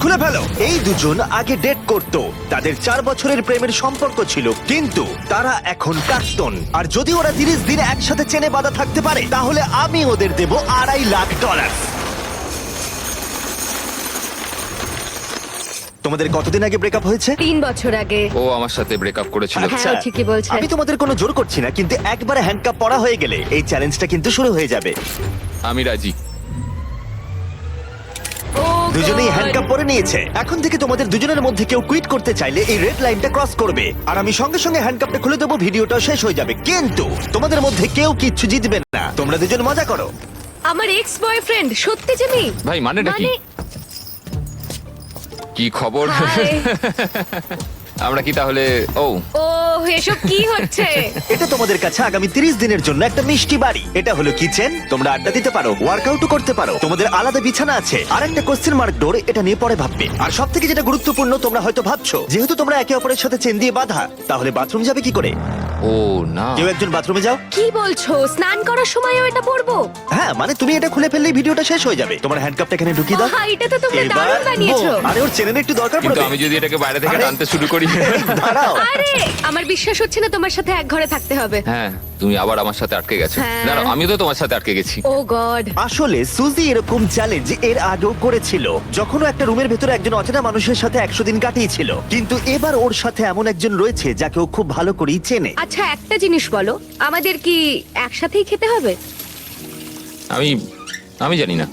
খুলে ফেলো। এই দুজন আগে ডেট করত, তাদের 4 বছরের প্রেমের সম্পর্ক ছিল, কিন্তু তারা এখন প্রাক্তন। আর যদি ওরা 30 দিন একসাথে চেনে বাঁধা থাকতে পারে, তাহলে আমি ওদের দেব $2.5 লাখ। তোমাদের কতদিন আগে ব্রেকআপ হয়েছে? 3 বছর আগে। ও আমার সাথে ব্রেকআপ করেছিল। হ্যাঁ, ও ঠিকই বলছে। আমি তোমাদের কোনো জোর করছি না, কিন্তু একবারে হ্যান্ডকাপ পরা হয়ে গেলে এই চ্যালেঞ্জটা কিন্তু শুরু হয়ে যাবে। আমি রাজি। ও দুজনেই God! হ্যান্ডকাপ পরে নিয়েছে। এখন থেকে তোমাদের দুজনের মধ্যে কেউ কুইট করতে চাইলে এই রেড লাইনটা ক্রস করবে, আর আমি সঙ্গে সঙ্গে হ্যান্ডকাপটা খুলে দেবো, ভিডিওটা শেষ হয়ে যাবে। কিন্তু তোমাদের মধ্যে কেউ কিচ্ছু জিতবে না। তোমরা দুজন মজা করো। আমার এক্স বয়ফ্রেন্ড সত্যি জিমি। ভাই মানেটা কি? কি খবর? হাই। আমরা কি তাহলে? ও ও এসব কি হচ্ছে? এটা তোমাদের কাছে আগামী 30 দিনের জন্য একটা মিষ্টি বাড়ি। এটা হলো কিচেন, তোমরা আড্ডা দিতে পারো, ওয়ার্কআউটও করতে পারো, তোমাদের আলাদা বিছানা আছে, আর একটা কোশ্চেন মার্ক ডোর, এটা নিয়ে পরে ভাববে। আর সব থেকে যেটা গুরুত্বপূর্ণ, তোমরা হয়তো ভাবছো যেহেতু তোমরা একে অপরের সাথে চেন দিয়ে বাঁধা, তাহলে বাথরুম যাবে কি করে? ও না, কেউ একজন বাথরুমে যাও। কি বলছো? স্নান করার সময়ও এটা পরবো? হ্যাঁ, মানে তুমি এটা খুলে ফেললেই ভিডিওটা শেষ হয়ে যাবে। তোমার হ্যান্ডকাপটা এখানে ঢুকিয়ে দাও। আহা, এটা তো তোমরা এবার দারুণ বানিয়েছো। boom! আরে ওর চেনের একটু দরকার কিন্তু পড়বে। আমি যদি এটাকে বাইরে থেকে আরে- টানতে শুরু করি। দাঁড়াও। আরে আমার বিশ্বাস হচ্ছে না তোমার সাথে এক ঘরে থাকতে হবে। হ্যাঁ, তুমি আবার আমার সাথে আটকে গেছো। হ্যাঁ। না না, আমিও তো তোমার সাথে আটকে গেছি। ও গড। আসলে সুজি এরকম চ্যালেঞ্জ এর আগেও করেছিল, যখন ও একটা রুমের ভেতরে একজন অচেনা মানুষের সাথে 100 দিন কাটিয়েছিল। কিন্তু এবার ওর সাথে এমন একজন রয়েছে যাকে ও খুব ভালো করেই চেনে। আচ্ছা একটা জিনিস বলো, আমাদের কি একসাথেই খেতে হবে? আমি জানি না।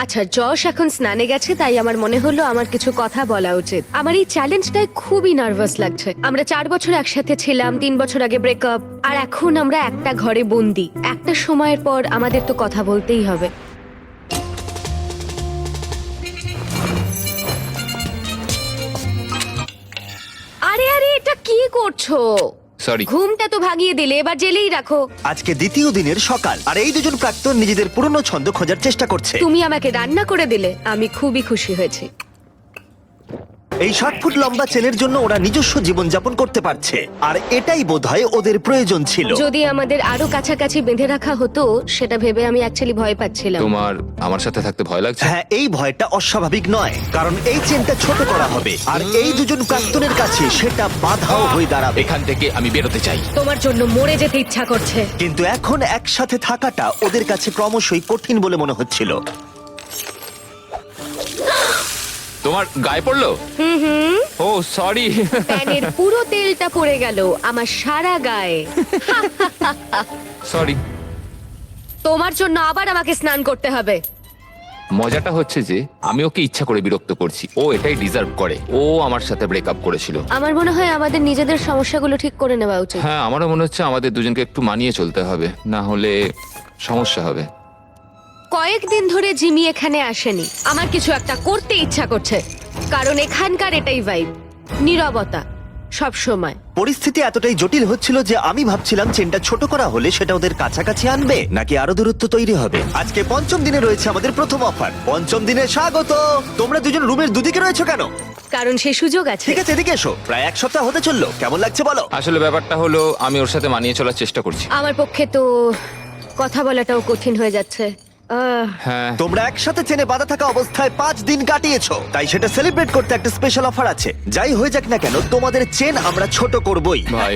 আচ্ছা, যশ এখন স্নানে গেছে, তাই আমার মনে হলো আমার কিছু কথা বলা উচিত। আমার এই চ্যালেঞ্জটায় খুবই নার্ভাস লাগছে। আমরা 4 বছর একসাথে ছিলাম, 3 বছর আগে ব্রেকআপ, আর এখন আমরা একটা ঘরে বন্দি। একটা সময়ের পর আমাদের তো কথা বলতেই হবে। আরে আরে, এটা কি করছো? সরি। ঘুমটা তো ভাগিয়ে দিলে, এবার জেলেই রাখো। আজকে দ্বিতীয় দিনের সকাল, আর এই দুজন প্রাক্তন নিজেদের পুরনো ছন্দ খোঁজার চেষ্টা করছে। তুমি আমাকে রান্না করে দিলে, আমি খুবই খুশি হয়েছি। এই 60 ফুট লম্বা চেনের জন্য ওরা নিজস্ব জীবনযাপন করতে পারছে, আর এটাই বোধহয় ওদের প্রয়োজন ছিল। যদি আমাদের আরো কাছাকাছি বেঁধে রাখা হতো, সেটা ভেবে আমি অ্যাকচুয়ালি ভয় পাচ্ছিলাম। তোমার আমার সাথে থাকতে ভয় লাগছে? হ্যাঁ, এই ভয়টা অস্বাভাবিক নয়, কারণ এই চেনটা ছোট করা হবে, আর এই দুজন প্রাক্তনের কাছে সেটা বাধাও হয়ে দাঁড়াবে। এখান থেকে আমি বেরোতে চাই। তোমার জন্য মরে যেতে ইচ্ছা করছে। কিন্তু এখন একসাথে থাকাটা ওদের কাছে ক্রমশই কঠিন বলে মনে হচ্ছিল। তোমার গায়ে পড়লো? ও সরি। প্যানের পুরো তেলটা পড়ে গেল আমার সারা গায়ে। সরি। তোমার জন্য আবার আমাকে স্নান করতে হবে। মজাটা হচ্ছে যে আমি ওকে ইচ্ছা করে বিরক্ত করছি, ও এটাই ডিজার্ভ করে। ও আমার সাথে ব্রেকআপ করেছিল। আমার মনে হয় আমাদের নিজেদের সমস্যাগুলো ঠিক করে নেওয়া উচিত। হ্যাঁ, আমারও মনে হচ্ছে আমাদের দুজনকে একটু মানিয়ে চলতে হবে, না হলে সমস্যা হবে। কয়েকদিন ধরে জিমি এখানে আসেনি। আমার কিছু একটা করতে ইচ্ছা করছে, কারণ এখানকার এটাই ভাইব, নীরবতা সব সময়। পরিস্থিতি এতটাই জটিল হচ্ছিল যে আমি ভাবছিলাম চেনটা ছোট করা হলে সেটা ওদের কাছাকাছি আনবে, নাকি আরো দূরত্ব তৈরি হবে। আজকে পঞ্চম দিনে রয়েছে আমাদের প্রথম অফার। পঞ্চম দিনে স্বাগত। তোমরা দুজন রুমের দুদিকে রয়েছো কেন? কারণ সে সুযোগ আছে। ঠিক আছে, এদিকে এসো। প্রায় 1 সপ্তাহ হতে চললো, কেমন লাগছে বলো? আসলে ব্যাপারটা হলো আমি ওর সাথে মানিয়ে চলার চেষ্টা করছি। আমার পক্ষে তো কথা বলাটাও কঠিন হয়ে যাচ্ছে। হ্যাঁ, তোমরা একসাথে চেনে বাঁধা থাকা অবস্থায় 5 দিন কাটিয়েছো, তাই সেটা সেলিব্রেট করতে একটা স্পেশাল অফার আছে। যাই হয়ে যাক না কেন, তোমাদের চেন আমরা ছোট করবই। ভাই।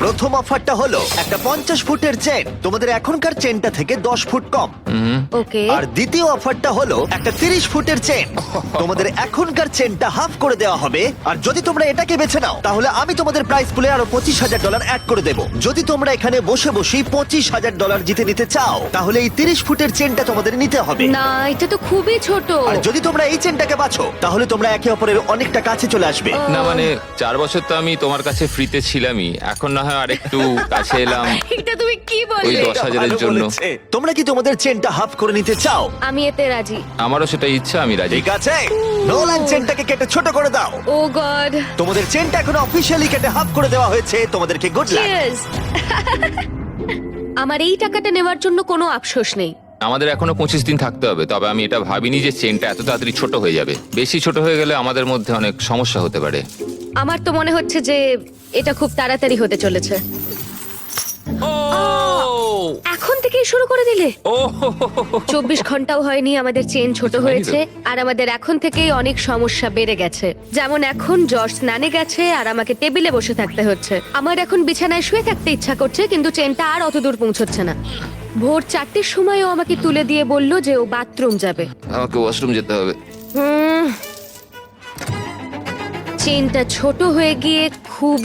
প্রথম অফারটা হলো একটা 50 ফুটের চেন, তোমাদের এখনকার চেনটা থেকে 10 ফুট কম। ওকে। আর দ্বিতীয় অফারটা হলো একটা 30 ফুটের চেন, তোমাদের এখনকার চেনটা হাফ করে দেওয়া হবে। আর যদি তোমরা এটাকে বেছে নাও, তাহলে আমি তোমাদের প্রাইস পুলে আরো $25,000 অ্যাড করে দেবো। যদি তোমরা এখানে বসে বসেই $25,000 জিতে নিতে চাও, তাহলে এই 30 ফুটের চেনটা তোমাদের নিতে হবে। না, এটা তো খুবই ছোট। আর যদি তোমরা এই চেনটাকে বাছো, তাহলে তোমরা একে অপরের অনেকটা কাছে চলে আসবে। না মানে 4 বছর তো আমি তোমার কাছে ফ্রিতে ছিলামই, এখন না হয় আরেকটু কাছে এলাম। এটা তুমি কি ওই বললে? 10,000-এর ভালো জন্য। বলেছে। তোমরা কি তোমাদের চেনটা হাফ করে নিতে চাও? আমি এতে রাজি। আমারও সেটা ইচ্ছা, আমি রাজি। ঠিক আছে, নোলান চেনটাকে কেটে ছোট করে দাও। ও গড। তোমাদের চেনটা এখন অফিশিয়ালি কেটে হাফ করে দেওয়া হয়েছে। তোমাদেরকে গুড লাক। চিয়ার্স। আমার এই টাকাটা নেওয়ার জন্য কোনো আফসোস নেই। আমাদের এখনো 25 দিন থাকতে হবে, তবে আমি এটা ভাবিনি যে চেনটা এত তাড়াতাড়ি ছোট হয়ে যাবে। বেশি ছোট হয়ে গেলে আমাদের মধ্যে অনেক সমস্যা হতে পারে। আমার তো মনে হচ্ছে যে এটা খুব তাড়াতাড়ি হতে চলেছে। এখন থেকেই শুরু করে দিলে? ও 24 ঘন্টাও হয়নি আমাদের চেন ছোট হয়নি তো। হয়েছে, আর আমাদের এখন থেকেই অনেক সমস্যা বেড়ে গেছে। যেমন এখন জর্জ স্নানে গেছে আর আমাকে টেবিলে বসে থাকতে হচ্ছে। আমার এখন বিছানায় শুয়ে থাকতে ইচ্ছা করছে, কিন্তু চেনটা আর অত দূর পৌঁছচ্ছে না। ভোর 4টের সময় ও আমাকে তুলে দিয়ে বলল যে ও বাথরুম যাবে। আমাকে ওয়াশরুম যেতে হবে। চেনটা ছোট হয়ে গিয়ে খুবই